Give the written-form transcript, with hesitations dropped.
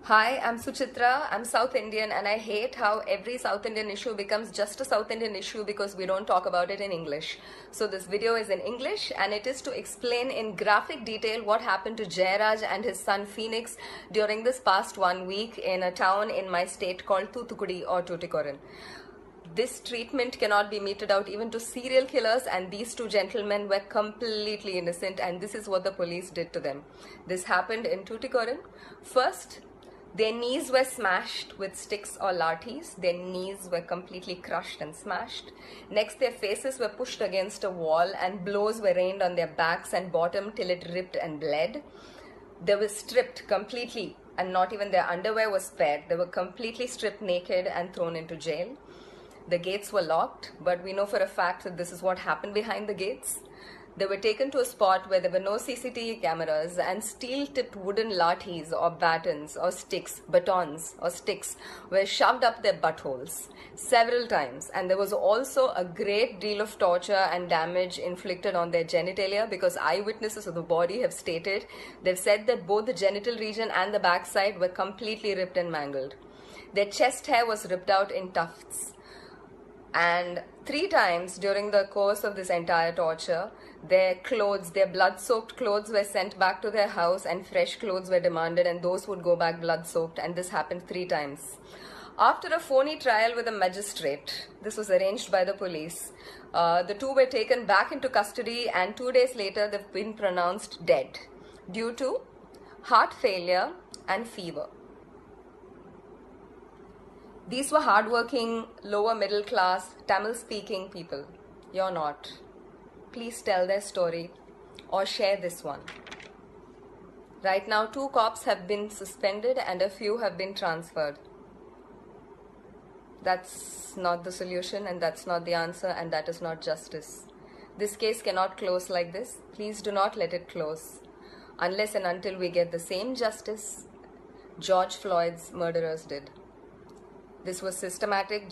Hi, I'm Suchitra. I'm South Indian, and I hate how every South Indian issue becomes just a South Indian issue because we don't talk about it in English. So, this video is in English, and it is to explain in graphic detail what happened to Jairaj and his son Phoenix during this past 1 week in a town in my state called Thoothukudi or Tuticorin. This treatment cannot be meted out even to serial killers, and these two gentlemen were completely innocent, and this is what the police did to them. This happened in Tuticorin. First, their knees were smashed with sticks or lathis. Their knees were completely crushed and smashed. Next, their faces were pushed against a wall and blows were rained on their backs and bottom till it ripped and bled. They were stripped completely, and not even their underwear was spared. They were completely stripped naked and thrown into jail. The gates were locked, but we know for a fact that this is what happened behind the gates. They were taken to a spot where there were no CCTV cameras, and steel-tipped wooden lathis or batons or batons or sticks were shoved up their buttholes several times. And there was also a great deal of torture and damage inflicted on their genitalia, because eyewitnesses of the body have stated, they've said that both the genital region and the backside were completely ripped and mangled. Their chest hair was ripped out in tufts. And 3 times during the course of this entire torture, their clothes, their blood-soaked clothes were sent back to their house, and fresh clothes were demanded, and those would go back blood-soaked, and this happened 3 times. After a phony trial with a magistrate, this was arranged by the police, the two were taken back into custody, and 2 days later they've been pronounced dead due to heart failure and fever. These were hardworking, lower middle class, Tamil speaking people. You're not. Please tell their story or share this one. Right now, 2 cops have been suspended and a few have been transferred. That's not the solution, and that's not the answer, and that is not justice. This case cannot close like this. Please do not let it close unless and until we get the same justice George Floyd's murderers did. This was systematic